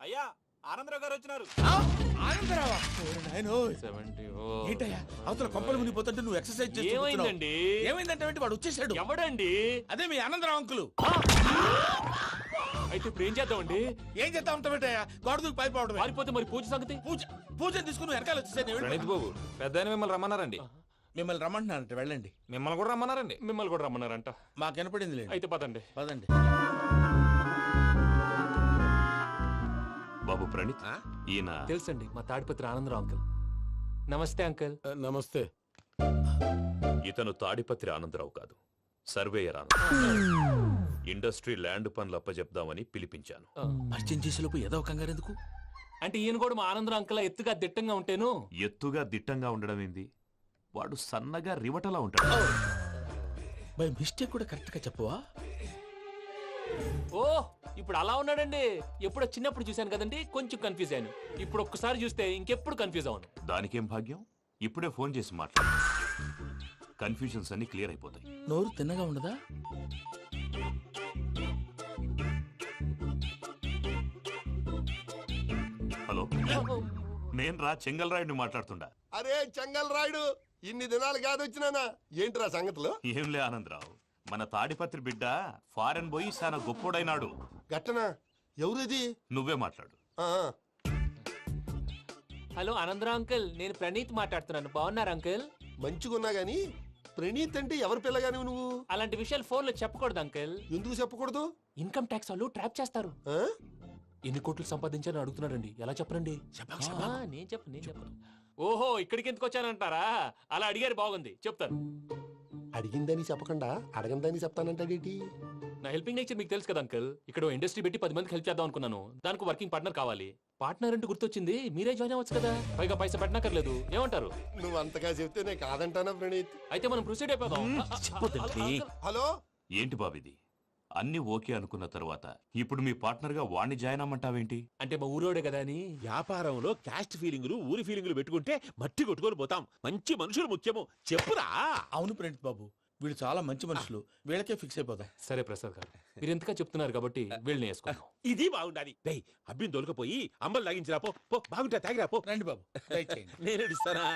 అయ్యా ఆనందరావు గారు వచ్చినారు. ఆనందరావా? ఏంటయ్యా అవతల కొంపలు మునిగిపోతుంటే నువ్వు ఎక్సర్సైజ్ చేస్తూ ఏమైందండి? ఏమైందంటే వాడు వచ్చేసాడు. ఎవడండి? అదే మీ ఆనందరావు అంకులు. అయితే ఇప్పుడు ఏం చేద్దామండి? ఏం చేస్తా ఉంటావేటయ్యా? గోడ దూకి పైపోవడం. పారిపోతే మరి పూజ సంగతి? పూజ తీసుకుని వెనకాల వచ్చేసాను. ప్రణీత్ బాబు పెద్ద మిమ్మల్ని రమ్మన్నారండి. మిమ్మల్ని రమ్మంటున్నారంట, వెళ్ళండి. మిమ్మల్ని కూడా రమ్మన్నారండి. మిమ్మల్ని కూడా రమ్మన్నారంట. మాకు వినపడింది లేదు. అయితే పదండి. పదండి. బాబు ప్రణీత్, ఈయన తెలుసండి, మా తాడిపత్రి ఆనందరావు అంకుల్. నమస్తే అంకుల్. నమస్తే. ఇతను తాడిపత్రి ఆనందరావు కాదు, సర్వేయర్ ఆనందరావు. ఇండస్ట్రీ ల్యాండ్ పనులు అప్పజెప్దామని పిలిపించాను. పరిచయం చేసేలోపు ఏదో కంగారు ఎందుకు? అంటే ఈయన కూడా మా ఆనందరావు అంకుల్ ఎత్తుగా దిట్టంగా ఉంటేను. ఎత్తుగా దిట్టంగా ఉండడం ఏంది, వాడు సన్నగా రివటలా ఉంటాడు. బై మిస్టేక్ కూడా కరెక్ట్ గా చెప్పవా? ఓ ఇప్పుడు అలా ఉన్నాడండి. ఎప్పుడో చిన్నప్పుడు చూశాను కదండి, కొంచెం కన్ఫ్యూజ్ అయ్యాను. ఇప్పుడు ఒక్కసారి చూస్తే ఇంకెప్పుడు కన్ఫ్యూజ్ అవ్వను. దానికేం భాగ్యం, ఇప్పుడే ఫోన్ చేసి మాట్లాడు. కన్ఫ్యూజన్స్ అన్ని క్లియర్ అయిపోతాయి. నోరు తిన్నగా ఉండదా? హలో, నేను రా చెంగల్ రాయుడిని మాట్లాడుతుండా. అరే చెంగల్ రాయుడు, ఇన్ని దినాలు కాదు వచ్చినానా? ఏంట్రా సంగతులు? ఏంలే ఆనందరావు, మన తాడిపత్రి బిడ్డ ఫారెన్ పోయి చాలా గొప్పోడైనాడు. గట్టనా? ఎవరిది? నువ్వే మాట్లాడు. హలో ఆనందరావు అంకుల్, నేను ప్రణీత్ మాట్లాడుతున్నాను. బాగున్నారు అంకుల్? మంచిగున్నా గాని ప్రణీత్ అంటే ఎవరి పిల్లగాని నువ్వు? అలాంటి విషయాలు ఫోన్ లో చెప్పకూడదు అంకుల్. ఎందుకు చెప్పకూడదు? ఇన్కమ్ ట్యాక్స్ వాళ్ళు ట్రాప్ చేస్తారు. ఆ? ఎన్ని కోట్లు సంపాదించాలని అడుగుతున్నాడండి. ఎలా చెప్పరండి? నేను చెప్పను. ఓహో, ఇక్కడికి ఎందుకు వచ్చానంటారా? అలా అడిగారు, బాగుంది, చెప్తాను. అడిగిందని చెప్పకుండా అడగందని చెప్తానంటాడేటి? నా హెల్పింగ్ నేచర్ మీకు తెలుసు కదా అంకుల్. ఇక్కడ ఇండస్ట్రీ పెట్టి 10 మందికి హెల్ప్ చేద్దాం అనుకున్నాను. దానికి వర్కింగ్ పార్ట్నర్ కావాలి. పార్ట్నర్ అంటే గుర్తొచ్చింది, మీరే జాయిన్ అవ్వచ్చు కదా. పైగా పైసా పెట్టనక్కర్లేదు. ఏమంటారు? నువ్వు అంతగా చెప్తే నేను కాదంటానా ప్రణీత్? అయితే మనం ప్రొసీడ్ అయిపోదాం. హలో, ఏంటి బాబిది, అన్ని ఓకే అనుకున్న తర్వాత ఇప్పుడు మీ పార్ట్నర్ గా వాణ్ణి జాయిన్ అమ్మంటావేంటి? అంటే మా ఊరోడే కదా అని. వ్యాపారంలో క్యాస్ట్ ఫీలింగులు, ఊరి ఫీలింగులు పెట్టుకుంటే మట్టి కొట్టుకొని పోతాం. మంచి మనుషులు ముఖ్యము. చెప్పురా. అవును ప్రణీత్ బాబు, వీళ్ళు చాలా మంచి మనుషులు. వీళ్ళకే ఫిక్స్ అయిపోదాం. సరే ప్రసాద్ గారు, మీరు ఎంతగా చెప్తున్నారు కాబట్టి వీళ్ళని వేసుకుందాం. ఇది బాగుండాలి. డై అబ్బిని దొలకపోయి అంబలు తాగించిరా పో. పో బాగుంటా, తాగిరా పో. రండి బాబు, దయచేయండి. నేను ఇస్తానా?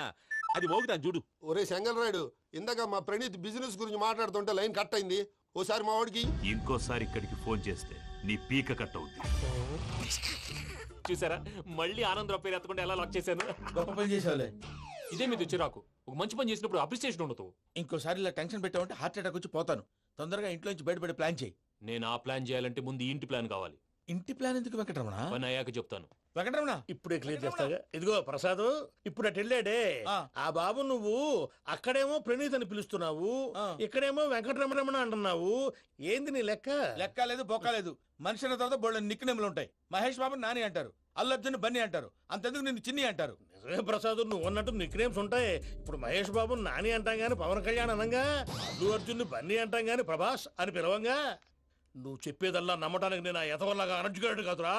అది మోగుతాను చూడు. ఒరే చెంగల్ రాయుడు, ఇందాక మా ప్రణీత్ బిజినెస్ గురించి మాట్లాడుతుంటే లైన్ కట్ అయింది. ఓసారి మా వాడికి ఇంకోసారి ఇక్కడికి ఫోన్ చేస్తే నీ పీక కట్ అవుద్ది. చూసారా, మళ్ళీ ఆనందరావు పేరు ఎత్తకుండా ఎలా లాక్ చేశాను. గొప్ప పని చేసేవాళ్ళే. ఇదే మీద చిరాకు. ఒక మంచి పని చేసినప్పుడు అప్రిసియేషన్ ఉండదు. ఇంకోసారి ఇలా టెన్షన్ పెట్టామంటే హార్ట్ అటాక్ వచ్చి పోతాను. తొందరగా ఇంట్లో నుంచి బయటపడే ప్లాన్ చేయి. నేను ఆ ప్లాన్ చేయాలంటే ముందు ఇంటి ప్లాన్ కావాలి. ఇంటి ప్లాన్ ఎందుకు వెంకటరమణ? పని అయ్యాక చెప్తాను. వెంకటరమణ ఇప్పుడే క్లియర్ చేస్తాగా. ఇదిగో ప్రసాద్, ఇప్పుడు అటు వెళ్ళాడే ఆ బాబు, నువ్వు అక్కడేమో ప్రణీత్ అని పిలుస్తున్నావు, ఇక్కడేమో వెంకటరమణ అంటున్నావు. ఏంది నీ లెక్క? లెక్క లేదు, బొక్క లేదు. మనిషి అన్న తర్వాత బోళ్ళ నిక్నెములు ఉంటాయి. మహేష్ బాబు నాని అంటారు, అల్లు అర్జున్ బన్నీ అంటారు, అంతెందుకు నిన్ను చిన్ని అంటారు. నిజమే ప్రసాద్, నువ్వు అన్నట్టు నిక్ నేమ్స్ ఉంటాయి. ఇప్పుడు మహేష్ బాబు నాని అంటాం గాని పవన్ కళ్యాణ్ అనంగా, అల్లు అర్జున్ బన్నీ అంటాం గాని ప్రభాస్ అని పిలవంగా. నువ్వు చెప్పేదల్లా నమ్మటానికి నేను ఎతవల్లాగా అనర్జుగాడు కాదురా.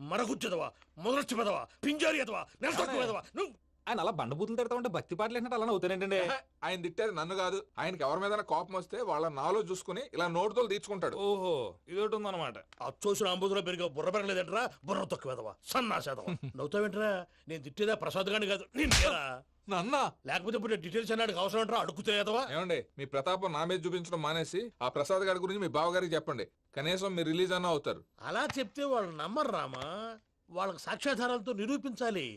మరగుచ్చదవా, మొదలచ్చి పెదవా, పింజారి ఎదవా, నెలసొక్కుదవా నువ్వు. ఆయన అలా బండబూతులు తిడతా ఉంటే భక్తి పాటలు ఏంటంటే అలా అవుతానంటే. ఆయన తిట్టేది నన్ను కాదు, ఆయనకి ఎవరి మీద కోపం వస్తే వాళ్ళ నాలో చూసుకుని ఇలా నోటుతో తీర్చుకుంటాడు. ఓహో, ఇదొకటి ఉందన్నమాట. అచ్చోసిన అంబుధులో పెరిగే బుర్ర పెరగలేదంటరా, బుర్ర తొక్కువేదవా, సన్నాసేదవా. నవ్వుతావేంట్రా? నేను తిట్టేదా ప్రసాద్ గాని కాదు, నిన్నేరా. నన్నా? లేకపోతే ఇప్పుడు డీటెయిల్స్ అన్నాడు అవసరం అంటారా? అడుగుతాయేదవా. ఏమండి, మీ ప్రతాపం నా మీద చూపించడం మానేసి ఆ ప్రసాద్ గారి గురించి మీ బావగారికి చెప్పండి. కనీసం మీరు రిలీజ్ అన్న అవుతారు. అలా చెప్తే వాళ్ళు నమ్మరు రామా. వాళ్ళకి సాక్ష్యాధారాలతో నిరూపించాలి.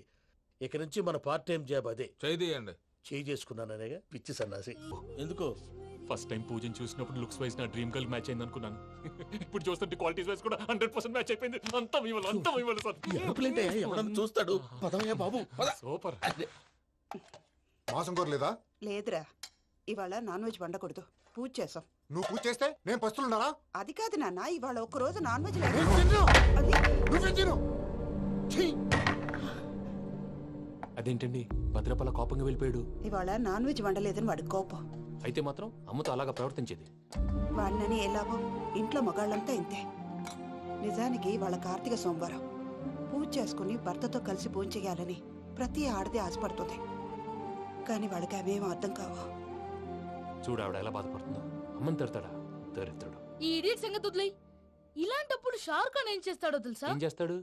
ఇక నుంచి మన పార్ట్ టైం జాబ్ అదే. చేయండి. చేయి చేసుకున్నాననేగా పిచ్చి సన్నాసి. ఎందుకు? ఫస్ట్ టైం పూజను చూసినప్పుడు లుక్స్ వైజ్ నా డ్రీమ్ గర్ల్ మ్యాచ్ అయింది అనుకున్నాను. ఇప్పుడు చూస్తుంటే క్వాలిటీస్ వైజ్ కూడా 100% మ్యాచ్ అయిపోయింది. అంతా మీ వల్ల సార్. ఎవడన్నా చూస్తాడు. పదవయ్యా బాబు, పద. సూపర్. మాసం కోరలేదా? లేదురా, ఇవాళ నాన్ వెజ్ వండకూడదు. పూజ చేసాం. నువ్వు పూజ చేస్తే నేను పస్తులున్నారా? అది కాదు నాన్న, ఇవాళ ఒక్క రోజు నాన్ వెజ్ అదేంటండి భద్రపల కోపంగా వెళ్ళిపోయాడు? ఇవాళ నాన్ వెజ్ వండలేదని వాడి కోపం. అయితే మాత్రం అమ్మతో అలాగా ప్రవర్తించేది. వాడినని ఎలాగో ఇంట్లో మగాళ్ళంతా ఇంతే. నిజానికి వాళ్ళ కార్తీక సోమవారం పూజ చేసుకుని భర్తతో కలిసి పూజ చేయాలని ప్రతి ఆడది ఆశపడుతుంది. కానీ వాడికి అవేం అర్థం కావు. చూడు ఆవిడ ఎలా బాధపడుతుందో. అమ్మని తిడతాడా? దరిద్రుడు. ఈ ఇడియట్ సంగతి వదిలేయ్. ఇలాంటప్పుడు షారుఖ్ ఖాన్ ఏం చేస్తాడో తెలుసా? ఏం చేస్తాడు?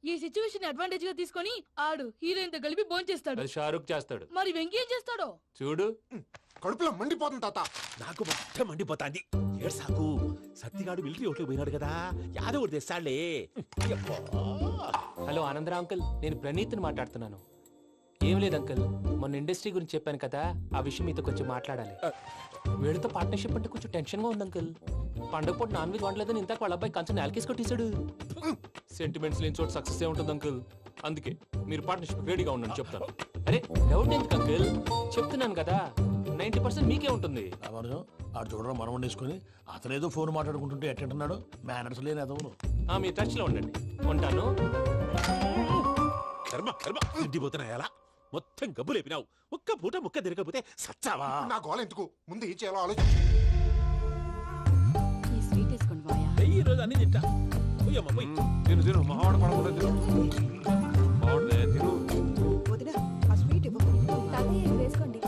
ఈ సిచ్యువేషన్ అడ్వాంటేజ్ గా తీసుకొని ఆడు హీరోయిన్ తో కలిపి భోంచేస్తాడు. అది షారుఖ్ చేస్తాడు. మరి వెంకీ ఏం చేస్తాడో చూడు. కడుపులో మండిపోతుంది తాత. నాకు మొత్తం మండిపోతాంది. ఏడు సాకు సత్తిగాడు మిలిటరీ ఓట్లు పోయినాడు కదా, యాదవ్ తెస్తాడులే. హలో ఆనందరావు అంకుల్, నేను ప్రణీత్ని మాట్లాడుతున్నాను. ఏం లేదు అంకుల్, మొన్న ఇండస్ట్రీ గురించి చెప్పాను కదా, ఆ విషయం మీతో కొంచెం మాట్లాడాలి. వీళ్ళతో పార్ట్నర్షిప్ అంటే కొంచెం టెన్షన్ గా ఉంది అంకుల్. పండగ పూట నాన్ వెజ్ వండలేదని ఇంతకు వాళ్ళ అబ్బాయి కంచెం నేలకేసి కొట్టేశాడు. సెంటిమెంట్స్ లేని చోట సక్సెస్ ఏ ఉంటుంది అంకుల్. అందుకే మీరు పార్ట్నర్షిప్ రెడీగా ఉండండి చెప్తాను. అరే డౌట్ ఎందుకు అంకుల్, చెప్తున్నాను కదా 90% మీకే ఉంటుంది. రామానుజం ఆడు చూడడం మనం వండేసుకుని అతనేదో ఫోన్ మాట్లాడుకుంటుంటే ఎట్టంటున్నాడు. మేనర్స్ లేని అదవును. మీ టచ్ లో ఉండండి. ఉంటాను. కర్మ కర్మ తిండిపోతున్నాయలా మొత్తం గబ్బు లేపినావు. ఒక్క పూట ముక్క తిరగకపోతే సచ్చావా? నా గోల ఎందుకు, ముందు ఏం చేయాలో ఆలోచించు. ఈ స్వీట్ వేసుకోండి బాయా. ఈ రోజు అన్ని తింటా. పోయమ్మ పోయి. తిను తిను మావాడ పడకుండా తిను. మావాడే తిను. వదిన ఆ స్వీట్ ఇవ్వకు. వేసుకోండి.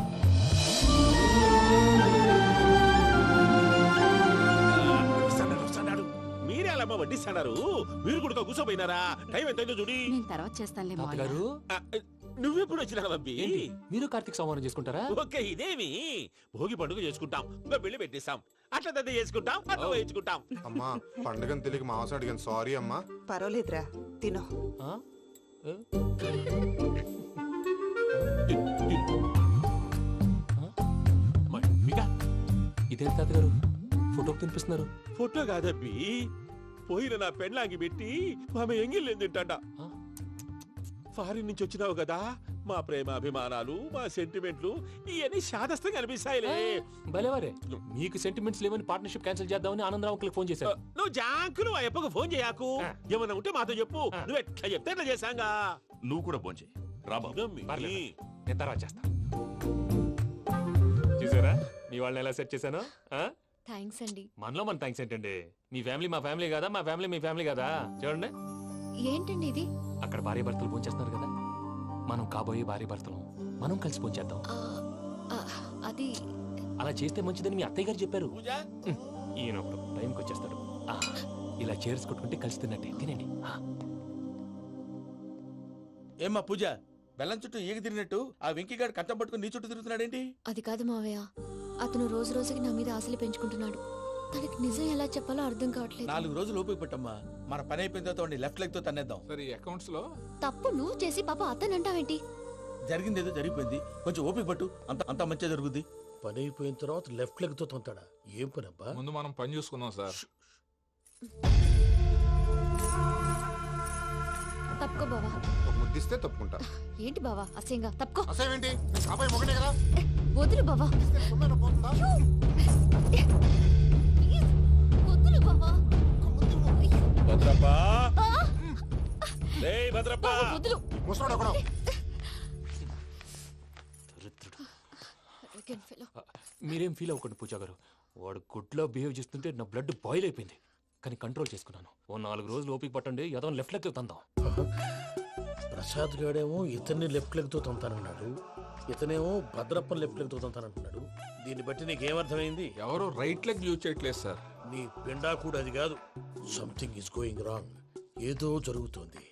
వస్తాడు. మీరే అలా వడ్డిస్తాడారు. మీరు కూడా కూర్చోపోయినారా? టైం ఎంతైందో చూడి. నేను తర్వాత చేస్తానులే తాతగారు నువ్వెప్పుడు వచ్చినా బంబి? ఏంటి మీరు కార్తీక్ సంహారం చేసుకుంటారా? ఓకే, ఇదేమి భోగి పండుగ చేసుకుంటాం, పెళ్లి పెట్టిస్తాం, అట్లా దద్ద చేసుకుంటాం, అట్లా వేయించుకుంటాం. అమ్మా పండుగని తెలియక మాంసం అడిగాను, సారీ అమ్మా. పర్వాలేదురా, తినో. ఆ? ఏ? ఇదేంటి తాతగారు ఫోటోకి తినిపిస్తున్నారు? ఫోటో కాదబ్బి, పోయిన నా పెళ్ళాంగి పెట్టి ఆమె ఎంగిల్లేం తింటాడ. ఫారిన్ నుంచి వచ్చినావు కదా, మా ప్రేమ అభిమానాలు, మా సెంటిమెంట్లు ఇవన్నీ శాదస్తంగా అనిపిస్తాయిలే. భలేవారే, మీకు సెంటిమెంట్స్ లేవని పార్ట్నర్షిప్ క్యాన్సిల్ చేద్దామని ఆనందరావు అంకుల్ ఫోన్ చేశారు. నువ్వు జాంకులు ఆ అప్పకు ఫోన్ చేయకు. ఏమన్నా ఉంటే మాతో చెప్పు. నువ్వు ఎట్లా చెప్తే ఎట్లా చేశాంగా. నువ్వు కూడా భోంచేయి రా బాబు. పర్లేదు, నేను తర్వాత చేస్తా. చూసారా మీ వాళ్ళని ఎలా సెట్ చేశాను? థ్యాంక్స్ అండి. మనలో మన థ్యాంక్స్ ఏంటండి? మీ ఫ్యామిలీ మా ఫ్యామిలీ కదా, మా ఫ్యామిలీ మీ ఫ్యామిలీ కదా. చూడండి, ఏంటండి ఇది? అక్కడ భార్య భర్తలు భోంచేస్తున్నారు కదా, మనం కాబోయే భార్య భర్తలు మనం కలిసి భోంచేద్దాం. అది అలా చేస్తే మంచిదని మీ అత్తయ్య గారు చెప్పారు. పూజ ఈయన ఒకడు టైంకి వచ్చేస్తాడు. ఇలా చేర్స్ కొట్టుకుంటే కలిసి తిన్నట్టే. తినండి. ఏమ్మా పూజ, బెల్లం చుట్టూ ఈగ తిరిగినట్టు ఆ వెంకీగాడు కట్టం పట్టుకుని నీ చుట్టూ తిరుగుతున్నాడేంటి? అది కాదు మావయ్య, అతను రోజు రోజుకి నా మీద ఆశలు పెంచుకుంటున్నాడు. తనకి నిజం ఎలా చెప్పాలో అర్థం కావట్లేదు. 4 రోజులు ఓపిక పట్టమ్మా, మన పని అయిపోయిన తర్వాత లెఫ్ట్ లెగ్ తో తన్నేద్దాం. సరే అకౌంట్స్ లో తప్పు నువ్వు చేసి పాప అతను అంటావేంటి? జరిగింది ఏదో జరిగిపోయింది, కొంచెం ఓపిక పట్టు, అంత మంచిగా జరుగుద్ది. పని అయిపోయిన తర్వాత లెఫ్ట్ లెగ్ తో తొంతాడా? ఏం పని అబ్బా? ముందు మనం పని చూసుకుందాం సార్. తప్పుకో బావా. ఒక ముద్దిస్తే తప్పుకుంటా. ఏంటి బావా అసహ్యంగా? తప్పుకో. అసేమేంటి, అబ్బాయి మొగనే కదా. వదులు బావా. సుమ్మేనా పోతుందా? వదులు బావా. భద్రప్పా, రేయ్ భద్రప్పా. వదులు. ముసలోడు ఒకడు. Arrogant fellow. మీరేం ఫీల్ అవ్వకండి పూజా గారు. వాడు గుడ్లో బిహేవ్ చేస్తుంటే నా బ్లడ్ బాయిల్ అయిపోయింది, కానీ కంట్రోల్ చేసుకున్నాను. ఓ 4 రోజులు ఓపిక పట్టండి, ఏదో లెఫ్ట్ లెగ్ తందాం. ప్రసాద్ గాడేమో ఇతన్ని లెఫ్ట్ లెగ్ తో తొంతానన్నాడు, ఇతనేమో భద్రప్ప లెఫ్ట్ లెగ్ తో తొంతానంటున్నాడు. దీన్ని బట్టి నీకేమర్థమైంది? ఎవరు రైట్ లెగ్ యూజ్ చేయట్లేదు సార్. నీ పిండా కూడా అది కాదు. Something is going wrong. ఏదో జరుగుతోంది.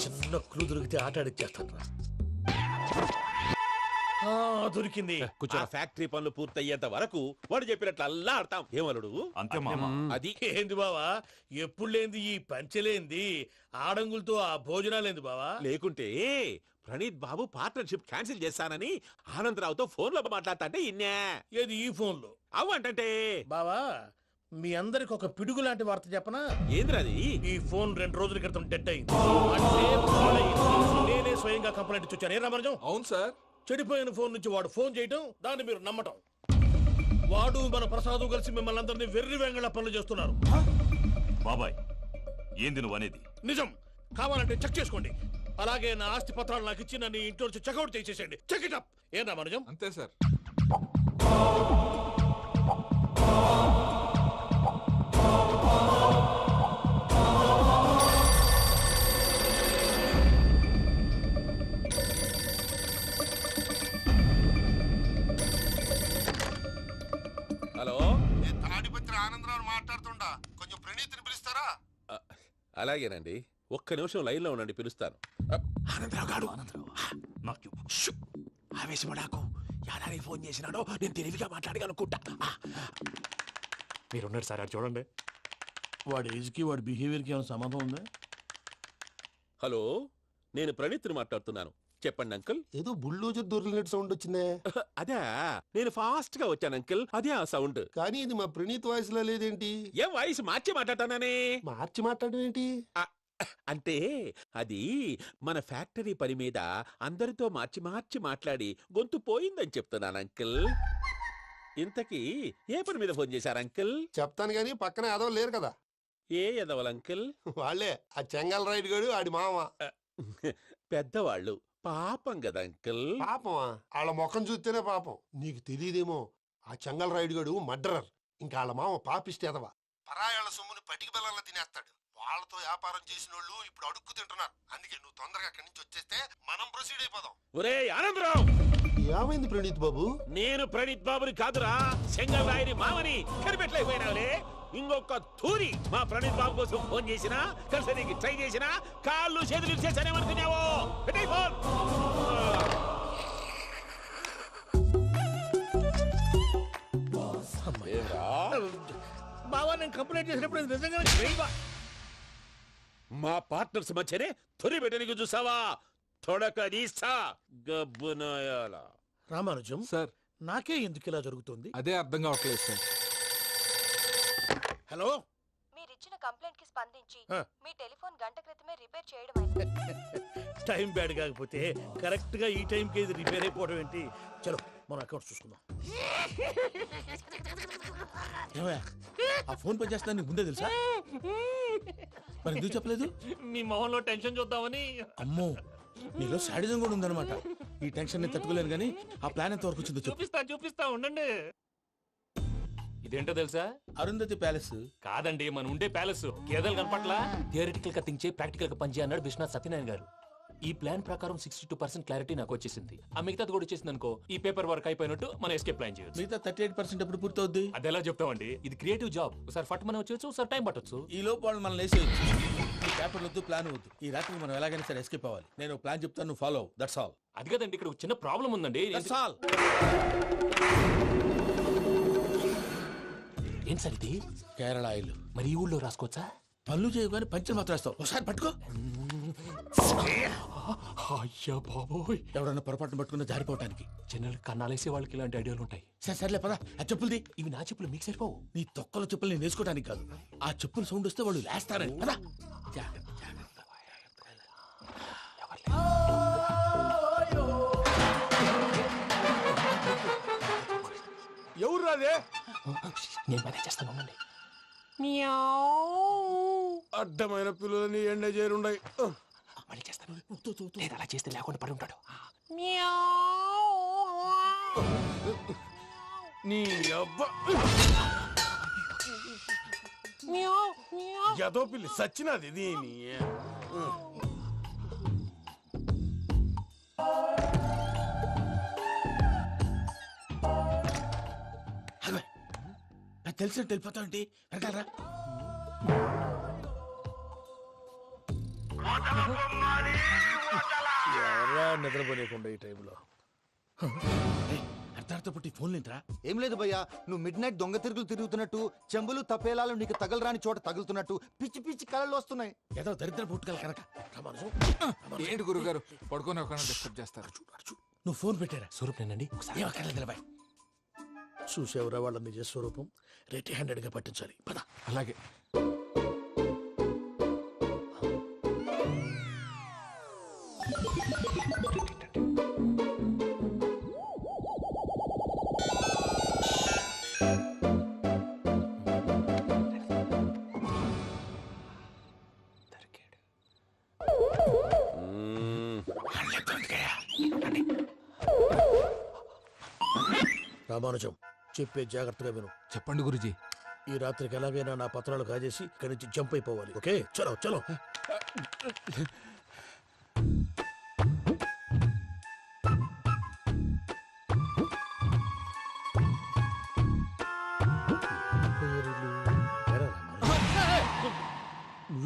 చిన్న క్లూ దొరికితే ఆట ఆడిచ్చేస్తాను. దొరికింది. ఆ ఫ్యాక్టరీ పనులు పూర్తయ్యేంత వరకు వాడు చెప్పినట్లు అల్లా ఆడతాం. ఏమలుడు? అంతే మామ. అది ఏంది బావా, ఎప్పుడు లేంది ఈ పంచలేంది, ఆడంగులతో ఆ భోజనాలేంది బావా? లేకుంటే ప్రణీత్ బాబు పార్ట్నర్షిప్ క్యాన్సిల్ చేస్తానని ఆనందరావుతో ఫోన్ లో మాట్లాడతాంటే ఇన్నే. ఏది ఈ ఫోన్ లో? అవ్వంటే బావా, మీ అందరికి ఒక పిడుగు లాంటి వార్త చెప్పనా? ఏంద్రది? ఈ ఫోన్ 2 రోజుల క్రితం డెడ్ అయింది. అంటే పాడైంది. నేనే స్వయంగా కంప్లైంట్ ఇచ్చాను. ఏ రామరాజం? అవును సార్. చెడిపోయిన ఫోన్ నుంచి వాడు ఫోన్ చేయటం, దాన్ని మీరు నమ్మటం. వాడు మన ప్రసాదు కలిసి మిమ్మల్ని అందరినీ వెర్రి వెంగళ పనులు చేస్తున్నారు. బాబాయ్ ఏంది నువ్వు అనేది? నిజం. కావాలంటే చెక్ చేసుకోండి. అలాగే నా ఆస్తి పత్రాలు నాకు ఇచ్చి నన్ను ఇంట్లో నుంచి చెక్అౌట్ చేసేసండి. Check it up. ఏం రామరాజం? అంతే సార్. హలో, నేను తాడిపత్రి ఆనందరావు మాట్లాడుతుండా, కొంచెం ప్రణీతిని పిలుస్తారా? అలాగేనండి. ఒక్క నిమిషం లైన్లో ఉండండి, పిలుస్తాను. ఆనందరావు గాడు నాకు చెప్పు. షూ! ఆవేశపడాకు. యాదానికి ఫోన్ చేసినాడో నేను తెలివిగా మాట్లాడగలనుకుంటా. మీరున్నారు సార్, అది చూడండి. వాడి ఏజ్కి వాడి బిహేవియర్కి ఏమైనా సంబంధం ఉందా? హలో, నేను ప్రణీత్ని మాట్లాడుతున్నాను. చెప్పండి అంకుల్. ఏదో బుల్డోజర్ దొరికినట్టు సౌండ్ వచ్చిందే. అదే, నేను ఫాస్ట్ గా వచ్చాను అంకుల్, అదే ఆ సౌండ్. కానీ ఇది మా ప్రణీత్ వాయిస్ లో లేదేంటి? ఏం వాయిస్ మార్చి మాట్లాడతానని? మార్చి మాట్లాడడం ఏంటి? అంటే అది మన ఫ్యాక్టరీ పని మీద అందరితో మార్చి మార్చి మాట్లాడి గొంతు పోయిందని చెప్తున్నాను అంకుల్. ఇంతకీ ఏ పని మీద ఫోన్ చేశారు అంకుల్? చెప్తాను గానీ పక్కన ఏదో లేరు కదా. ఏ ఎదవల్ అంకుల్? వాళ్ళే ఆ చెంగల్ రైడ్ గడు ఆడి మామ. పెద్దవాళ్ళు, పాపం కదా అంకుల్. పాపమా? వాళ్ళ ముఖం చూస్తేనే పాపం. నీకు తెలియదేమో, ఆ చెంగల్ రైడ్ గడు మర్డరర్. ఇంకా వాళ్ళ మామ పాపిస్తేదవా. పరాయాళ్ళ సొమ్ముని పటికి బెల్లంలో తినేస్తాడు. వాళ్ళతో వ్యాపారం చేసిన వాళ్ళు ఇప్పుడు అడుక్కు తింటున్నారు. అందుకే నువ్వు తొందరగా అక్కడి నుంచి వచ్చేస్తే మనం ప్రొసీడ్ అయిపోదాం. ఒరే ఆనందరావు, ఏమైంది ప్రణీత్ బాబు? నేను ప్రణీత్ బాబుని కాదురా, సెంగల్ రాయని మామని. కనిపెట్టలేకపోయినావులే. ఇంకొక తూరి మా ప్రణీత్ బాబు కోసం ఫోన్ చేసినా, కలిసి ట్రై చేసినా కాళ్ళు చేతులు చేశానేమనుకున్నావో. పెట్టేయ్ ఫోన్. బావా, నేను కంప్లైంట్ చేసినప్పుడు ఇది నిజంగా చేయవా? మా పార్ట్నర్స్ మధ్యనే తొలి పెట్టడానికి చూసావా? తొడక తీస్తా గబ్బునాయాల. రామానుజం సార్, నాకే ఎందుకు ఇలా జరుగుతుంది? అదే అర్థం కావట్లేదు సార్. హలో, మీరిచ్చిన కంప్లైంట్ కి స్పందించి ఆ. మీ టెలిఫోన్ గంట క్రితమే రిపేర్ చేయడం టైం బ్యాడ్ కాకపోతే కరెక్ట్ గా ఈ టైంకి ఇది రిపేర్ అయిపోవడం ఏంటి? చలో మన అకౌంట్ చూసుకుందాం. ఏమయ్య, ఆ ఫోన్ పని చేస్తున్నా నీకు ముందే తెలుసా? మరి ఎందుకు చెప్పలేదు? మీ మొహంలో టెన్షన్ చూద్దామని. అమ్మో, నీలో శాడిజం కూడా ఉందన్నమాట. ఈ టెన్షన్ నేను తట్టుకోలేను కానీ ఆ ప్లాన్ ఎంత వరకు వచ్చిందో చెప్పు. చూపిస్తా ఉండండి. ఇదేంటో తెలుసా? అరుంధతి ప్యాలెస్ కాదండి, మన ఉండే ప్యాలెస్. గేదెలు కనపట్లా? థియరిటికల్ గా థింక్ చేయి, ప్రాక్టికల్ గా పనిచేయ అన్నాడు విశ్వనాథ్ సత్యనారాయణ గారు. ఈ ప్లాన్ ప్రకారం 62% క్లారిటీ నాకు వచ్చేసింది. ఆ మిగతాది కూడా వచ్చేసింది అనుకో, ఈ పేపర్ వర్క్ అయిపోయినట్టు మనం ఎస్కేప్ ప్లాన్ చేయొచ్చు. మిగతా 38% ఎప్పుడు పూర్తవుద్ది? అది ఎలా చెప్తామండి? ఇది క్రియేటివ్ జాబ్. ఒకసారి ఫట్ మనం వచ్చేచ్చు, ఒకసారి టైం పట్టొచ్చు. ఈ లోపు వాళ్ళు మనం లేసేయచ్చు. ఈ పేపర్ వద్దు, ప్లాన్ వద్దు. ఈ రాత్రి మనం ఎలాగైనా సరే ఎస్కేప్ అవ్వాలి. నేను ప్లాన్ చెప్తాను, నువ్వు ఫాలో. That's all. అది కదండి, ఇక్కడ ఒక చిన్న ప్రాబ్లం ఉందండి. That's all. ఏం సార్ ఇది? కేరళ ఆయిల్. మరి ఈ ఊళ్ళో రాసుకోవచ్చా? పనులు చేయగానే పంచర్ మాత్రం వేస్తావు. ఒకసారి పట్టుకో. అయ్యా బాబోయ్, ఎవడన్నా పొరపాటున పట్టుకున్న జారిపోవటానికి. జనరల్ కన్నాలేసే వాళ్ళకి ఇలాంటి ఐడియాలు ఉంటాయి. సరే సర్లే పదా. ఆ చెప్పులది. ఇవి నా చెప్పులు, మీకు సరిపోవు. నీ తొక్కల చెప్పులు నేను వేసుకోవడానికి కాదు, ఆ చెప్పులు సౌండ్ వస్తే వాళ్ళు లేస్తారని. పదా. ఎవరు రాదే? నేను మేనేజ్ చేస్తాను, ఉండండి. అడ్డమైన పిల్లలని ఎండ చేరుండయి. మళ్ళీ చేస్తాను. లేదు, అలా చేస్తే లేకుండా పడి ఉంటాడు. నీ అబ్బా ఎదో పిల్లి సచ్చినది దీని. నాకు తెలిసినట్టు వెళ్ళిపోతావంటి. వెనకాలరా. ఎవరా నిద్రపోలేకుండా ఈ టైంలో? అర్ధార్థ పుట్టి ఫోన్ లేంట్రా? ఏం లేదు భయ్యా, నువ్వు మిడ్ నైట్ దొంగ తిరుగులు తిరుగుతున్నట్టు, చెంబులు తపేలాలు నీకు తగలరాని చోట తగులుతున్నట్టు పిచ్చి పిచ్చి కళలు వస్తున్నాయి. ఏదో దరిద్ర పుట్టుకల కనుక. ఏంటి గురుగారు పడుకొని ఒక డిస్టర్బ్ చేస్తారు? నువ్వు ఫోన్ పెట్టారా? స్వరూప్ నేనండి. ఏమక్కర్లేదు. చూసేవరా వాళ్ళ నిజ స్వరూపం. రెట్టి హ్యాండెడ్ గా పట్టించాలి. పద. అలాగే. రామానుజం, చెప్పే జాగ్రత్తగా విను. చెప్పండి గురుజీ. ఈ రాత్రికి ఎలాగైనా నా పత్రాలు కాజేసి ఇక్కడి నుంచి జంప్ అయిపోవాలి. ఓకే, చలో చలో.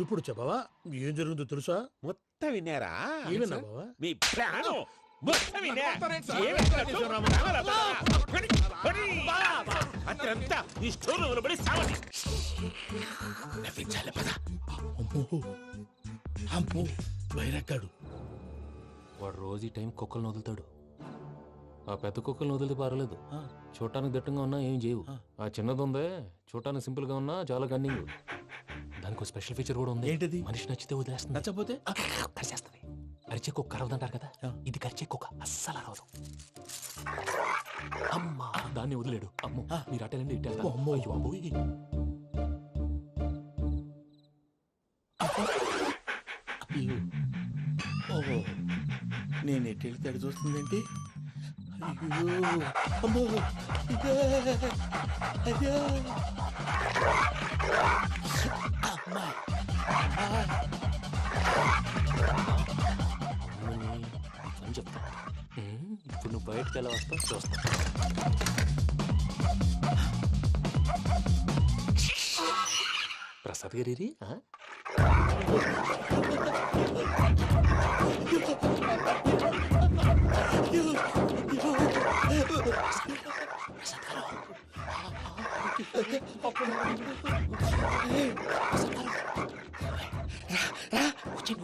ఇప్పుడు చెప్పవా ఏం జరుగుతుందో తెలుసా? మొత్తం విన్నారా? ఏమన్నా బావా? మీ ప్లాను మొత్తం విన్నా? అతనంతా ఈ స్టోర్ రూమ్ లో పడి సావండి. నవ్వించాలి పద. అమ్మో అమ్మో బైరక్కాడు. వాడు రోజు ఈ టైం కుక్కలను వదులుతాడు. ఆ పెద్ద కుక్కలను వదిలితే పర్వాలేదు, చూడటానికి దట్టంగా ఉన్నా ఏం చేయవు. ఆ చిన్నది ఉందే చూడటానికి సింపుల్ గా ఉన్నా చాలా గన్నింగ్. దానికి ఒక స్పెషల్ ఫీచర్ కూడా ఉంది. ఏంటిది? మనిషి నచ్చితే వదిలేస్తుంది, నచ్చపోతే కరిచేస్తుంది. అరిచే కుక్క అరవదంటారు కదా, ఇది కరిచే కుక్క అస్సలు అరవదు. అమ్మా దాన్ని వదిలేడు. అమ్మో మీరు అటెండి ఇట్టేస్తారు. అమ్మో. అయ్యో అబ్బోయ్. ఓహో నేను ఎటు వెళ్తాడు చూస్తుందేంటి? అయ్యో అమ్మో ఇదే. అయ్యో అమ్మా. అని చెప్తా. ఇప్పుడు నువ్వు బయటకు ఎలా వస్తావు చూస్తా. ప్రసాద్ గారి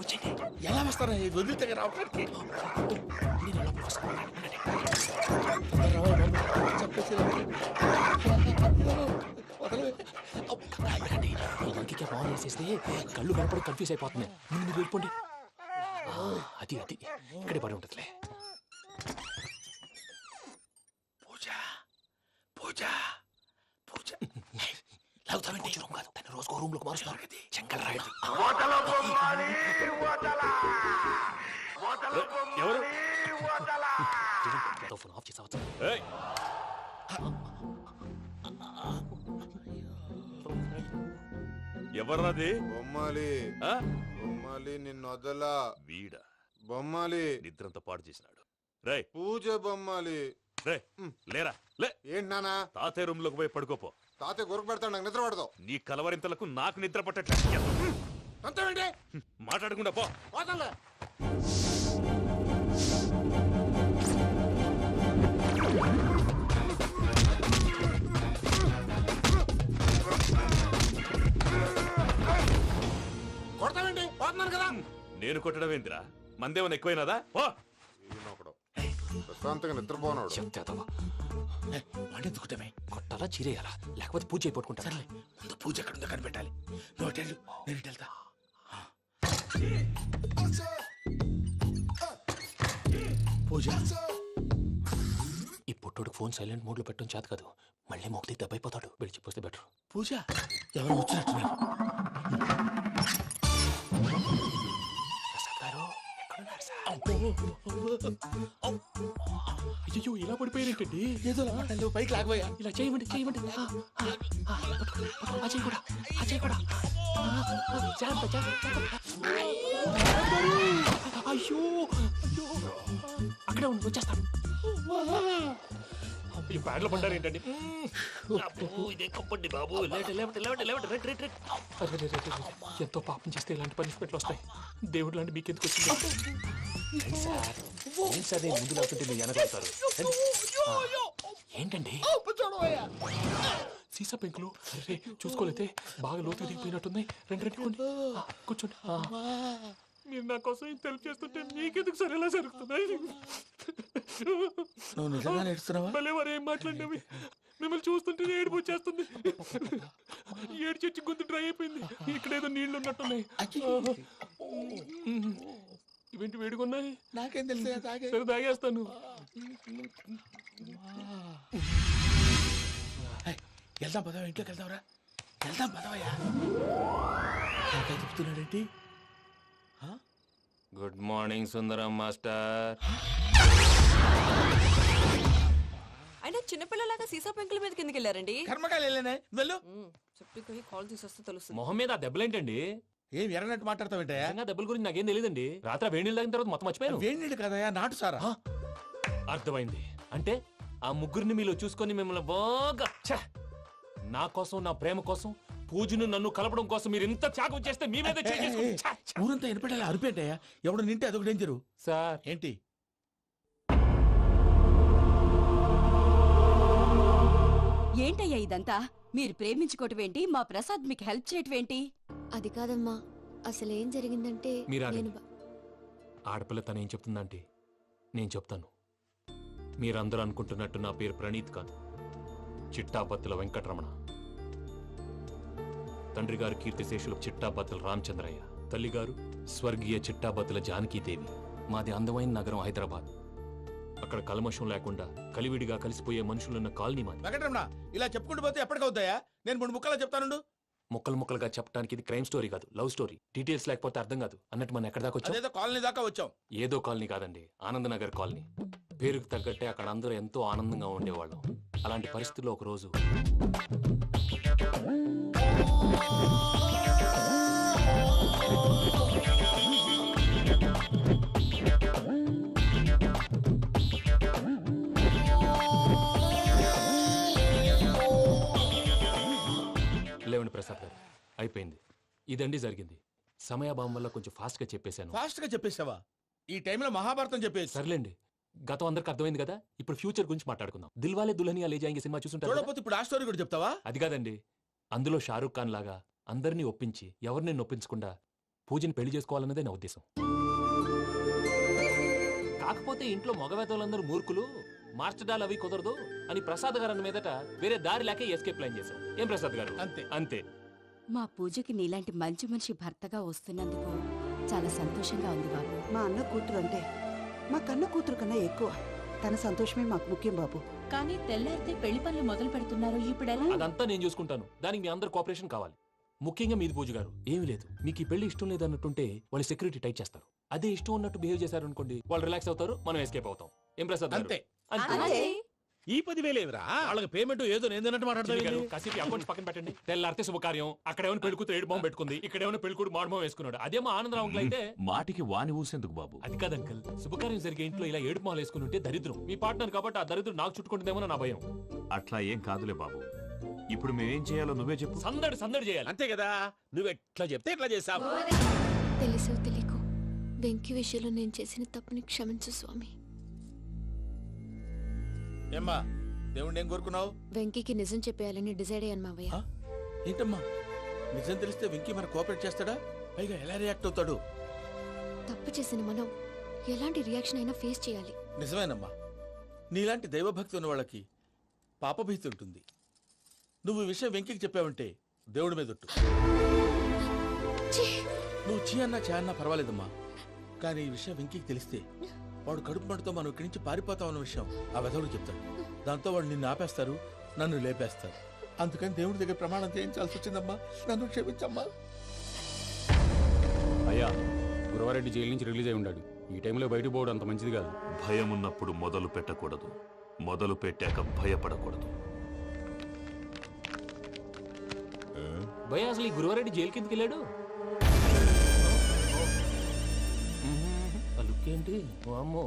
వచ్చండి. ఎలా వస్తారా వదిలితే రావడానికి? ఇంకే ఫోన్ వేసేస్తే కళ్ళు కనపడి కన్ఫ్యూజ్ అయిపోతుంది. ముందు మీరు వెళ్ళిపోండి. అది అది ఇక్కడే పడి ఉంటుందిలే. పూజ పూజ పూజ లాగుతామంటే రూమ్ కాదు, తను రోజుకో రూమ్ లోకి మారుస్తున్నారు కదా. చెంగల్ రాయుడు ఎవరు? ఫోన్ ఆఫ్ చేసావచ్చు. ఎవర్రాది? బొమ్మాలి ఆ? బొమ్మాలి నిన్ను వదలా. వీడ బొమ్మాలి నిద్రంతా పాడు చేసినాడు. రే పూజ బొమ్మాలి. రే లేరా లే. ఏంటి నానా? తాతయ్య రూమ్ లోకి పోయి పడుకోపో. తాతయ్య గురకు పెడతాడు, నాకు నిద్ర పడతావు. నీ కలవరింతలకు నాకు నిద్ర పట్టట్లేదు. అంతేంటి? మాట్లాడకుండా పో. పోతాలే. కొడతావేంటి? పోతున్నాను కదా. నేను కొట్టడం ఏందిరా? మందేమన్నా ఎక్కువైనదా? పో. ప్రశాంతంగా నిద్రపోనాడు. చెప్తావా వాడెందుకుంటామే? కొట్టాలా చీరేయాలా లేకపోతే పూజ అయిపోట్టుకుంటా. సర్లే ముందు పూజ ఎక్కడ ఉందో కనిపెట్టాలి. నువ్వు అటు వెళ్ళు, నేను ఇటు వెళ్తా. పూజ ఈ పుట్టోడికి ఫోన్ సైలెంట్ మోడ్ లో పెట్టడం చేత కాదు, మళ్ళీ మోగితే దెబ్బైపోతాడు. వెళ్ళి చెప్పొస్తే బెటర్. పూజ ఎవరు వచ్చినట్టున్నారు? ప్రసాద్ గారు ఎక్కడున్నారు సార్? అయ్యో ఇలా పడిపోయారేంటండి? ఏదో లాటలు పైకి లాగబోయా. ఇలా చేయమండి చేయమండి. ఆ చెయ్యి కూడా ఆ చెయ్యి కూడా. జాగ్రత్త జాగ్రత్త. అయ్యో అయ్యో అక్కడే ఉండి వచ్చేస్తాను. ఈ బ్యాగ్లో పడ్డారు ఏంటండి? ఇదే కప్పండి బాబు. ఎంతో పాపం చేస్తే ఇలాంటి పనిష్మెంట్లు వస్తాయి. దేవుడు లాంటి మీకెందుకు వచ్చింది? సార్ నేను ముందు లేకుంటే మీరు వెనకాడతారు. ఏంటండి సీసా పెంకులు? అరే చూసుకోలేతే బాగా లోతు దిగిపోయినట్టున్నాయి. రెండు రెండు కూర్చోండి. మీరు నా కోసం ఇంత హెల్ప్ చేస్తుంటే మీకెందుకు సరే ఎలా జరుగుతున్నాయి? నువ్వు నిజంగా నేర్చుతున్నావా? మళ్ళీ వారు ఏం మాట్లాడినవి మిమ్మల్ని చూస్తుంటే ఏడుపు వచ్చేస్తుంది. ఏడు చెట్టు గొంతు డ్రై అయిపోయింది. ఇక్కడ ఏదో నీళ్లు ఉన్నట్టున్నాయి. ఇవేంటి వేడుకున్నాయి? నాకేం తెలుసు? సరే తాగేస్తాను. వెళ్దాం పదవా, ఇంట్లోకి వెళ్దాంరా. వెళ్దాం పదవయ్యా. చెప్తున్నాడేంటి? గుడ్ మార్నింగ్ సుందరం మాస్టర్. అయినా చిన్నపిల్లలాగా సీసా పెంకుల మీద కిందకి వెళ్ళారండి. కర్మకాయలు వెళ్ళానే వెళ్ళు. చెప్పి కాల్ తీసేస్తే తెలుస్తుంది. మొహం మీద ఆ దెబ్బలేంటండి? ఏం ఎర్రనట్టు మాట్లాడతావేంటయా? దెబ్బల గురించి నాకేం తెలియదండి. రాత్రి వేడి నీళ్ళు తాగిన తర్వాత మొత్తం మర్చిపోయాను. వేడి నీళ్ళు కదయా, నాటు సారా. అర్థమైంది. అంటే ఆ ముగ్గురిని మీలో చూసుకొని మిమ్మల్ని బాగా నా కోసం నా ప్రేమ కోసం పూజను నన్ను కలపడం కోసం మీరు ఇంత త్యాగం చేస్తే మీ మీద ఊరంతా ఎనపెట్టాలి అరిపేటయ్యా ఎవడు నింటే అదొక డేంజరు సార్. ఏంటి ఏంటయ్యా ఇదంతా? మీరు ప్రేమించుకోవటం ఏంటి? మా ప్రసాద్ మీకు హెల్ప్ చేయటం ఏంటి? అది కాదమ్మా, అసలు ఏం జరిగిందంటే మీరు నేను ఆడపిల్ల తనేం చెప్తుందంటే నేను చెప్తాను. మీరందరూ అనుకుంటున్నట్టు నా పేరు ప్రణీత్ కాదు, చిట్టాపత్తుల వెంకటరమణ. తండ్రి గారు కీర్తిశేషులు చిట్టాపత్తుల రామచంద్రయ్య, తల్లిగారు స్వర్గీయ చిట్టాపత్తుల జానకీదేవి. మాది అందమైన నగరం హైదరాబాద్. అక్కడ కల్మషం లేకుండా కలివిడిగా కలిసిపోయే మనుషులున్న కాలనీ మాది. వెంకటరమణ ఇలా చెప్పుకుంటూ పోతే ఎప్పటికవుతాయా? నేను 3 ముక్కలా చెప్తాను. ముక్కలు ముక్కలుగా చెప్పడానికి ఇది క్రైమ్ స్టోరీ కాదు, లవ్ స్టోరీ. డీటెయిల్స్ లేకపోతే అర్థం కాదు. అన్నట్టు మనం ఎక్కడ దాకా వచ్చాం? అదేదో కాలనీ దాకా వచ్చాం. ఏదో కాలనీ కాదండి, ఆనందనగర్ కాలనీ. పేరుకు తగ్గట్టే అక్కడ అందరూ ఎంతో ఆనందంగా ఉండేవాళ్ళం. అలాంటి పరిస్థితుల్లో ఒక రోజు లేవండి ప్రసాద్ గారు, అయిపోయింది. ఇదండి జరిగింది. సమయాభావం వల్ల కొంచెం ఫాస్ట్ గా చెప్పేశాను. ఫాస్ట్ గా చెప్పేసావా? ఈ టైంలో మహాభారతం చెప్పేసి. సర్లేండి, గతం అందరికి అర్థమైంది కదా. ఇప్పుడు ఫ్యూచర్ గురించి మాట్లాడుకుందాం. దిల్వాలే దుల్హనియా లే జాయేంగే సినిమా చూసుంటారు. చూడకపోతే ఇప్పుడు ఆ స్టోరీ కూడా చెప్తావా? అది కాదండి, అందులో షారూఖ్ ఖాన్ లాగా అందరినీ ఒప్పించి ఎవరిని నొప్పించకుండా పూజని పెళ్లి చేసుకోవాలన్నదే నా ఉద్దేశం. కాకపోతే ఇంట్లో మగవేతలందరూ మూర్ఖులు, మార్చడాలు అవి కుదరదు అని ప్రసాద్ గారు అన్న మీదట వేరే దారి లేక ఎస్కేప్ ప్లాన్ చేశాం. ఏం ప్రసాద్ గారు? అంతే అంతే. మా పూజకి నీలాంటి మంచి మనిషి భర్తగా వస్తున్నందుకు చాలా సంతోషంగా ఉంది బాబు. మా అన్న కూతురు అంటే మా కన్న కూతురు కన్నా ఎక్కువ. తన సంతోషమే మాకు ముఖ్యం బాబు. కానీ తెల్లారితే పెళ్లి పనులు మొదలు పెడుతున్నారు, ఇప్పుడెలా? అదంతా నేను చూసుకుంటాను. దానికి మీ అందరు కోఆపరేషన్ కావాలి. ముఖ్యంగా మీది పూజ గారు. ఏమీ లేదు, మీకు ఈ పెళ్లి ఇష్టం లేదు అన్నట్టుంటే వాళ్ళు సెక్యూరిటీ టైట్ చేస్తారు. అదే ఇష్టం ఉన్నట్టు బిహేవ్ చేశారు అనుకోండి, వాళ్ళు రిలాక్స్ అవుతారు, మనం ఎస్కేప్ అవుతాం. ఏం ప్రసాద్ గారు? అంతే. అంతే. ఈ 10,000 ఏమిరా? వాళ్ళకి పేమెంట్ ఏదో నేందన్నట్టు మాట్లాడతాను. కాసేపు అకౌంట్స్ పక్కన పెట్టండి. తెల్లారితే శుభకార్యం. అక్కడ ఏమైనా పెళ్లి కూతురు ఏడు బాంబు పెట్టుకుంది, ఇక్కడ ఏమైనా పెళ్లి కూతురు మాడు బాంబు వేసుకున్నాడు. అదేమో ఆనందరావు అంకుల్ అయితే మాటికి వాని ఊసేందుకు బాబు? అది కాదు అంకుల్, శుభకార్యం జరిగే ఇంట్లో ఇలా ఏడు మాలు వేసుకుని ఉంటే దరిద్రం. మీ పార్ట్నర్ కాబట్టి ఆ దరిద్రం నాకు చుట్టుకుంటుందేమో నా భయం. అట్లా ఏం కాదులే బాబు. ఇప్పుడు మేమేం చేయాలో నువ్వే చెప్పు. సందడి సందడి చేయాలి. అంతే కదా, నువ్వు ఎట్లా చెప్తే ఎట్లా చేస్తావు. తెలుసో తెలియకో వెంకీ విషయంలో నేను చేసిన తప్పుని క్షమించు స్వామి. ఏమ్మా దేవుణ్ణి ఏం కోరుకున్నావు? వెంకీకి నిజం చెప్పేయాలని డిసైడ్ అయ్యాను మావయ్య. ఏంటమ్మా నిజం తెలిస్తే వెంకీ మన కోఆపరేట్ చేస్తాడా? పైగా ఎలా రియాక్ట్ అవుతాడు? తప్పు చేసిన మనం ఎలాంటి రియాక్షన్ అయినా ఫేస్ చేయాలి. నిజమేనమ్మా, నీలాంటి దైవభక్తి ఉన్న వాళ్ళకి పాపభీతి ఉంటుంది. నువ్వు ఈ విషయం వెంకీకి చెప్పావంటే దేవుడి మీద ఒట్టు. నువ్వు చీ అన్నా చే అన్నా పర్వాలేదమ్మా, కానీ ఈ విషయం వెంకీకి తెలిస్తే వాడు కడుపు మంటతో మనం ఇక్కడి నుంచి పారిపోతాం అన్న విషయం ఆ వెధవుడు చెప్తాడు. దాంతో వాడు నిన్ను ఆపేస్తారు, నన్ను లేపేస్తారు. అందుకని దేవుడి దగ్గర ప్రమాణం చేయించాల్సి వచ్చిందమ్మా, నన్ను క్షమించమ్మా. అయ్యా, గురవారెడ్డి జైలు నుంచి రిలీజ్ అయి ఉన్నాడు. ఈ టైంలో బయటకు పోవడం అంత మంచిది కాదు. భయం ఉన్నప్పుడు మొదలు పెట్టకూడదు, మొదలు పెట్టాక భయపడకూడదు. భయ అసలు ఈ గురువారెడ్డి జైలు కిందకి వెళ్ళాడు. లుక్ ఏంటి? అమ్మో,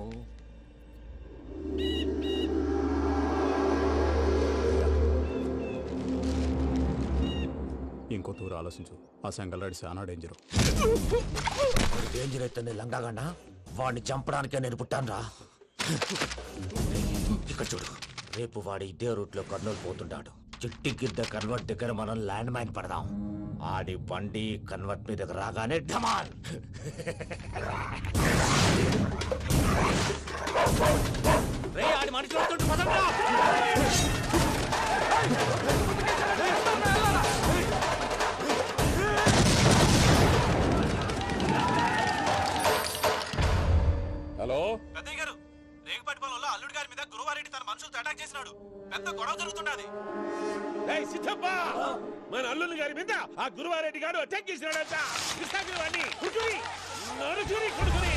ఇంకో తూరు ఆలోచించు. ఆ సంగల్రాడి చాలా డేంజర్. డేంజర్ అయితే లంగాగండ వాడిని చంపడానికే నేను పుట్టానురా. ఇక్కడ చూడు, రేపు వాడి ఇదే రూట్ లో కర్నూలు పోతుంటాడు. చిట్టి గిద్ద కన్వర్ట్ దగ్గర మనం ల్యాండ్ మైన్ పడదాం. ఆడి బండి కన్వర్ట్ మీద రాగానే ఢమాన్. ఆడి మనుషులు వస్తుంటే పదండ్రా. హలో పెద్దయ్య గారు, రేగుపాటి పొలంలో అల్లుడి గారి మీద గురువారెడ్డి తన మనుషులతో అటాక్ చేసినాడు. పెద్ద గొడవ జరుగుతున్నది. సిద్ధప్ప, మన అల్లుని గారి మీద ఆ గురువారెడ్డి గారు అటాక్ చేసినాడంట. కృష్ణాగిరి కుడుకుని నడుచుని కొడుకుని.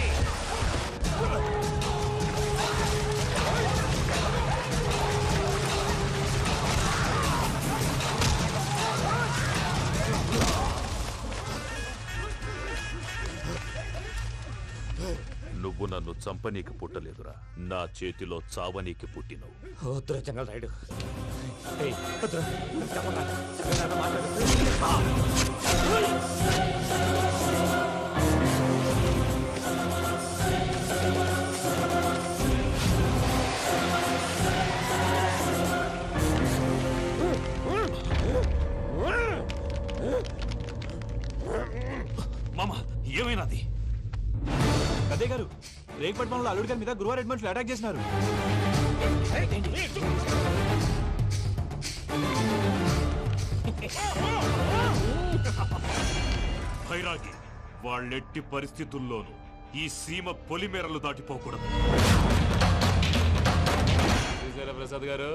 నువ్వు నన్ను చంపనీకి పుట్టలేదురా, నా చేతిలో చావనీకి పుట్టినవు. వద్దురా జంగల్ రైడ్, మామ ఏమైనాది? అదే గారు రేగపట్నంలో అల్లుడి గారి మీద గురువారెడ్డి మనుషులు అటాక్ చేసినారు. భైరాగి వాళ్ళెట్టి పరిస్థితుల్లోనూ ఈ సీమ పొలిమేరలు దాటిపోకూడదు. చూసారా ప్రసాద్ గారు,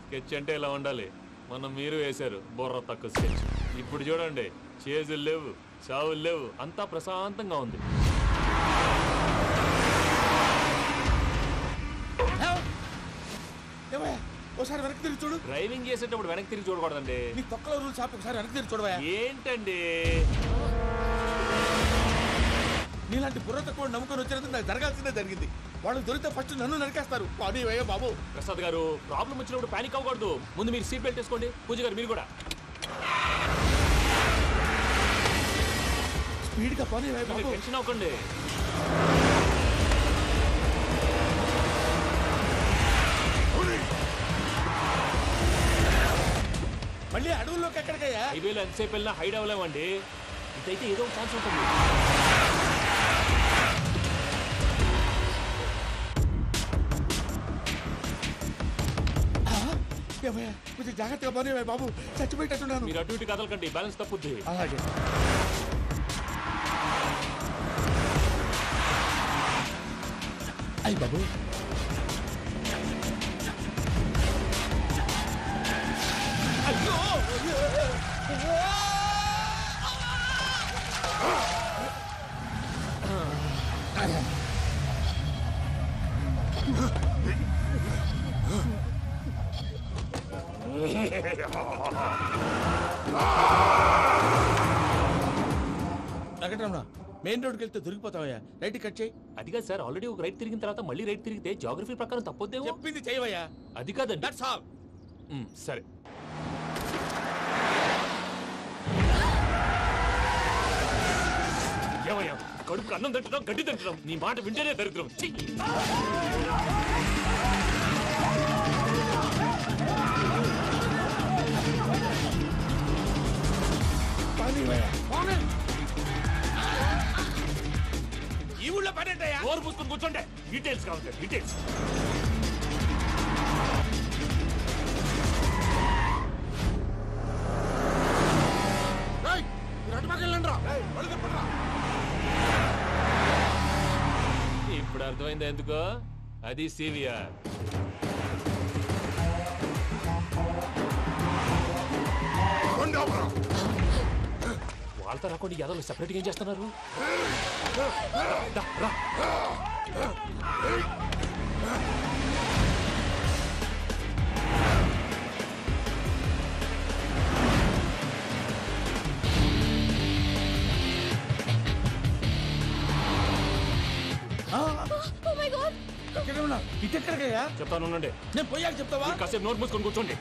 స్కెచ్ అంటే ఇలా ఉండాలి. మనం మీరు వేశారు బుర్ర తక్కువ స్కెచ్. ఇప్పుడు చూడండి, చేజులు లేవు, చావులు లేవు, అంతా ప్రశాంతంగా ఉంది. ఒకసారి వెనక్కి తిరిగి చూడు. డ్రైవింగ్ చేసేటప్పుడు వెనక్కి తిరిగి చూడకూడదండి. నీ తొక్కలో రూల్స్ ఆపి ఒకసారి వెనక్కి తిరిగి చూడవా. ఏంటండి నీలాంటి బుర్ర తక్కువ నమ్ముకొని వచ్చినందుకు నాకు జరగాల్సిందే జరిగింది. వాళ్ళు దొరికితే ఫస్ట్ నన్ను నరికేస్తారు. పానీ వయ్యా బాబు. ప్రసాద్ గారు, ప్రాబ్లం వచ్చినప్పుడు పానిక్ అవ్వకూడదు. ముందు మీరు సీట్ బెల్ట్ వేసుకోండి. పూజ గారు మీరు కూడా స్పీడ్గా పానీ వయ్యా బాబు. టెన్షన్ అవ్వకండి. మళ్ళీ అడవుల్లోకి ఎక్కడికయ్యా? హైవేలో ఎంతసేపు వెళ్ళినా హైడ్ అవ్వలేమండి. ఇదైతే ఏదో ఒక ఛాన్స్ ఉంటుంది. కొంచెం జాగ్రత్తగా పని బాబు, చచ్చిపోయేటట్టున్నాను. మీరు అటు ఇటు కదలకండి, బ్యాలెన్స్ తప్పుద్ది. అలాగే. అయ్యి బాబు, అయ్యో వెంకటరమణ, మెయిన్ రోడ్కి వెళ్తే దొరికిపోతావయ్యా. రైట్ కట్ చేయి. అది కాదు సార్, ఆల్రెడీ ఒక రైట్ తిరిగిన తర్వాత మళ్ళీ రైట్ తిరిగితే జాగ్రఫీ ప్రకారం తప్పొద్దేమో. చెప్పింది చేయవయ్యా. అది కాదండి. That's all. సరే. ఏమయ్యా, కడుపుకు అన్నం తింటున్నాం, గడ్డి తింటున్నాం. నీ మాట వింటేనే దరిద్రం. ఈ ఊళ్ళో పడేటయ్యా. ఓరు పుస్తకం కూర్చోండి. డీటెయిల్స్ కావాలి, డీటెయిల్స్. ఇప్పుడు అర్థమైందా ఎందుకో? అది సివిఆర్. వాళ్ళతో రాకుండా యాదవులు సెపరేట్గా ఏం చేస్తున్నారు? ఇటెక్కడికయ్యా? చెప్తాను ఉండండి. నేను పోయాక చెప్తావా? కాసేపు నోట్ మూసుకొని కూర్చోండి.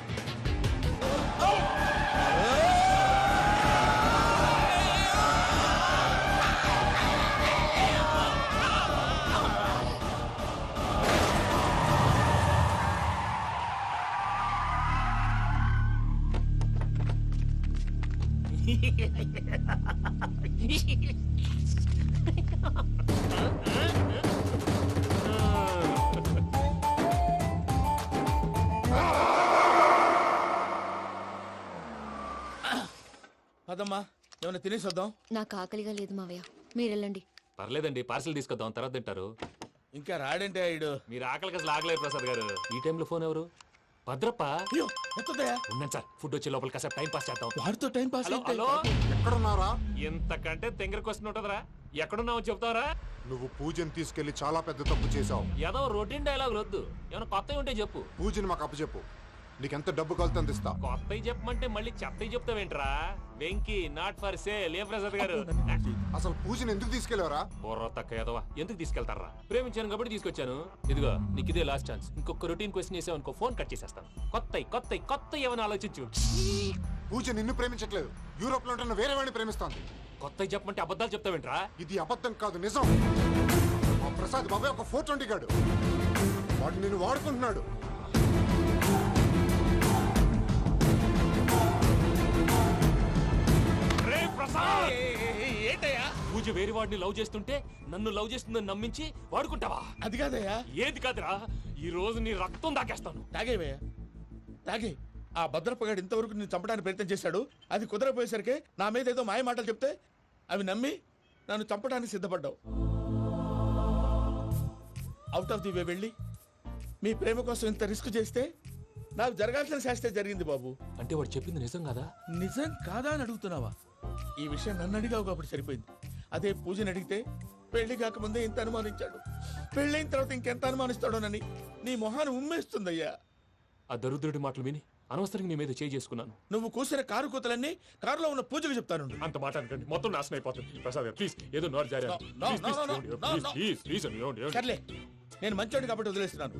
అదమ్మా, ఏమైనా తినేసి వద్దాం. నాకు ఆకలిగా లేదు మావయ్య, మీరు వెళ్ళండి. పర్లేదండి, పార్సిల్ తీసుకొద్దాం, తర్వాత తింటారు. ఇంకా రాడంటే ఆయుడు. మీరు ఆకలికి అసలు ఆగలేదు ప్రసాద్ గారు. ఈ టైంలో ఫోన్ ఎవరు? భద్రప్ప. ఉన్నాను సార్, ఫుడ్ వచ్చే లోపల కాసేపు టైం పాస్ చేద్దాం. వాడితో టైం పాస్. హలో, ఎక్కడున్నారా? ఇంతకంటే తెంగర క్వశ్చన్ ఉంటుందిరా. ఎక్కడున్నావు చెప్తావరా? నువ్వు పూజని తీసుకెళ్లి చాలా పెద్ద తప్పు చేశావు. ఏదో రొటీన్ డైలాగ్ వద్దు, ఏమైనా కొత్తవి ఉంటే చెప్పు. పూజని మాకు అప్పచెప్పు. నీకెంత డబ్బు కలితే అందిస్తా. కొత్తవి చెప్పమంటే మళ్ళీ చెత్తవి చెప్తావేంట్రా? Venky not for sale. ఏ ప్రసాద్ గారు అసలు పూజని ఎందుకు తీసుకెళ్లేవరా? బుర్ర తక్క ఏదవా, ఎందుకు తీసుకెళ్తారా? ప్రేమించాను కాబట్టి తీసుకొచ్చాను. ఇదిగో నీకు ఇదే లాస్ట్ ఛాన్స్. ఇంకొక రొటీన్ క్వశ్చన్ చేసావు అనుకో, ఫోన్ కట్ చేసేస్తాను. కొత్త ఏమైనా ఆలోచించు. పూజ నిన్ను ప్రేమించట్లేదు, యూరోప్ లో ఉంటున్న వేరే వాడిని ప్రేమిస్తోంది. కొత్తవి చెప్పమంటే అబద్ధాలు చెప్తావేంట్రా? ఇది అబద్ధం కాదు, నిజం. మా ప్రసాద్ బాబాయ్ ఒక 420 గాడు, వాడు నిన్ను వాడుకుంటున్నాడు. ఏంటయ్యా పూజ వేరే వాడిని లవ్ చేస్తుంటే నన్ను లవ్ చేస్తుందని నమ్మించి వాడుకుంటావా? అది కాదయ్యా. ఏది కాదురా, ఈ రోజు నీ రక్తం దాకేస్తాను. తాగేవయ్యా, తాగే. ఆ భద్రపగాడు ఇంతవరకు నేను చంపడానికి ప్రయత్నం చేశాడు. అది కుదరపోయేసరికి నా మీద ఏదో మాయ మాటలు చెప్తే అవి నమ్మి నన్ను చంపడానికి సిద్ధపడ్డావు. అవుట్ ఆఫ్ ది వే వెళ్ళి మీ ప్రేమ కోసం ఇంత రిస్క్ చేస్తే నాకు జరగాల్సిన శాస్త్రే జరిగింది బాబు. అంటే వాడు చెప్పింది నిజం కదా? నిజం కాదా అని అడుగుతున్నావా? ఈ విషయం నన్ను అడిగావు కాబట్టి సరిపోయింది. అదే పూజని అడిగితే పెళ్లి కాకముందే ఇంత అనుమానించాడు, పెళ్ళైన తర్వాత ఇంకెంత అనుమానిస్తాడోనని నీ మొహాన్ని ఉమ్మేస్తుందయ్యా. ఆ దరిద్రుడి మాటలు విని అనవసరంగా నీ మీద చేయి చేసుకున్నాను. నువ్వు కూసిన కారు కూతలన్నీ కారులో ఉన్న పూజకు చెప్తాను. అంత మాట అనకండి, మొత్తం నాశనం అయిపోతుంది. ప్రసాద్ ప్లీజ్, ఏదో నోరు జారీ. సర్లే, నేను మంచోడు కాబట్టి వదిలేస్తున్నాను.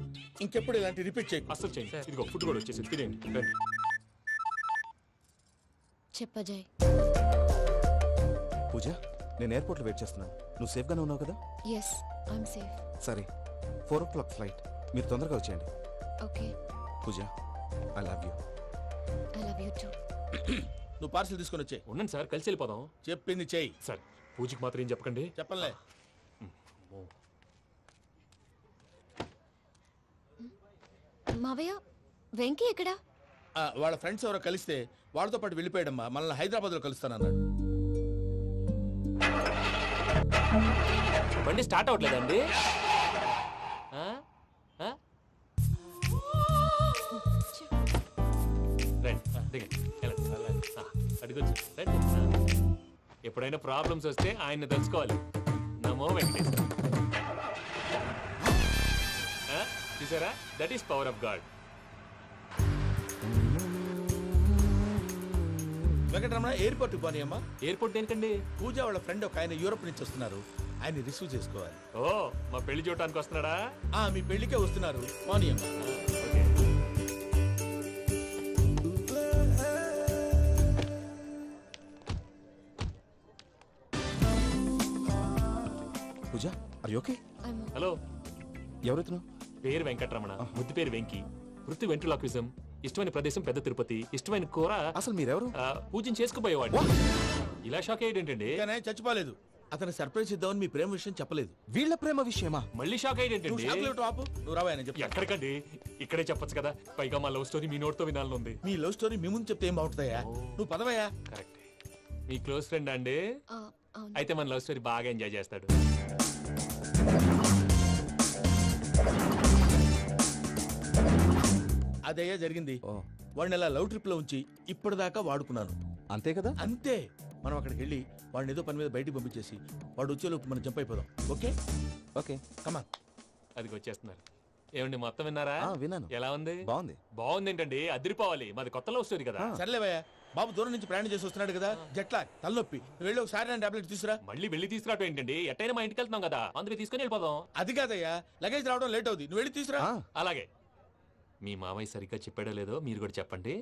ఇంకెప్పుడు ఇలాంటి రిపీట్ చేయి. అసలు చేయండి. ఇదిగో ఫుడ్ కూడా వచ్చేసి తినేయండి. చెప్పజాయ్. పూజ, నేను ఎయిర్పోర్ట్లో వెయిట్ చేస్తున్నాను. నువ్వు సేఫ్గానే ఉన్నావు కదా? Yes, I'm safe. సరే, 4 o'clock ఫ్లైట్. మీరు తొందరగా వచ్చేయండి. Okay. Pooja, I love you. I love you too. నువ్వు పార్సల్ తీసుకొని వచ్చే. ఉండండి సార్, కలిసి వెళ్ళిపోదాం. చెప్పింది చెయ్యి. సార్ పూజకి మాత్రం ఏం చెప్పకండి. చెప్పలే. మావయ్య, వెంకీ ఎక్కడా? వాళ్ళ ఫ్రెండ్స్ ఎవరో కలిస్తే వాళ్ళతో పాటు వెళ్ళిపోయాడమ్మా. మనల్ని హైదరాబాద్లో కలుస్తానన్నాడు. బండి స్టార్ట్ అవ్వట్లేదండి. అడుగొచ్చు. ఎప్పుడైనా ప్రాబ్లమ్స్ వస్తే ఆయన్ని తెలుసుకోవాలి. నమో వెంకటేశ్వర. చూసారా, that is power of God. Venkataramana, airport పోనీ అమ్మా. ఎయిర్పోర్ట్ దేనికండి? పూజ వాళ్ళ ఫ్రెండ్ ఒక ఆయన యూరోప్ నుంచి వస్తున్నారు, ఆయన రిసీవ్ చేసుకోవాలి. ఓ, మా పెళ్లి చూడటానికి వస్తున్నాడా? మీ పెళ్లికే వస్తున్నారు. పోనీ అమ్మా. పూజ, ఆర్ యు ఓకే? హలో, ఎవరైతును? పేరు వెంకటరమణ, ముద్దు పేరు వెంకీ. వృత్తి వెంట్రులాక్విజం. ఇష్టమైన ప్రదేశం పెద్ద తిరుపతి. ఇష్టమైన కూర. అసలు మీరెవరు? పూజను చేసుకుపోయేవాడు. ఇలా షాక్ అయ్యేటండి. చచ్చిపోలేదు. అతను సర్ప్రైజ్ ఇద్దామని మీ ప్రేమ విషయం చెప్పలేదు. వీళ్ళ ప్రేమ విషయమా? మళ్ళీ షాక్ అయ్యేటండి. నువ్వు రావాయని చెప్పి. ఎక్కడికండి, ఇక్కడే చెప్పొచ్చు కదా. పైగా మా లవ్ స్టోరీ మీ నోట్తో వినాలని ఉంది. మీ లవ్ స్టోరీ మీ ముందు చెప్తే ఏం బాగుంటుందయ్యా? నువ్వు పదవయ్యా. కరెక్ట్. మీ క్లోజ్ ఫ్రెండ్ అండి? అయితే మన లవ్ స్టోరీ బాగా ఎంజాయ్ చేస్తాడు. అదయ్యా జరిగింది. వాడిని అలా లవ్ ట్రిప్ లో ఉంచి ఇప్పటిదాకా వాడుకున్నాను. అంతే కదా? అంతే. మనం అక్కడికి వెళ్ళి వాడిని ఏదో పని మీద బయటికి పంపించేసి వాడు వచ్చేలోపు మనం జంప్ అయిపోదాం. ఓకే ఓకే, కమాన్. అది వచ్చేస్తున్నారు. ఏమండి, మొత్తం విన్నారా? విన్నాను. ఎలా ఉంది? బాగుంది. బాగుంది ఏంటండి, అదిరిపోవాలి. మాది కొత్త లవ్ స్టోరీ కదా. సర్లేవయ్యా, బాబు దూరం నుంచి ప్రయాణం చేసి వస్తున్నాడు కదా, జట్లా తలనొప్పి. వెళ్ళి ఒకసారి టాబ్లెట్ తీసుకురా. మళ్ళీ వెళ్ళి తీసుకురావటం ఏంటండి? ఎట్టైనా మా ఇంటికి వెళ్తున్నాం కదా, అందుకే తీసుకుని వెళ్ళిపోదాం. అది కాదయ్యా, లగేజ్ రావడం లేట్ అవుతుంది. నువ్వు వెళ్ళి తీసుకురా. అలాగే. మీ మామయ్య సరిగ్గా చెప్పాడో లేదో మీరు కూడా చెప్పండి.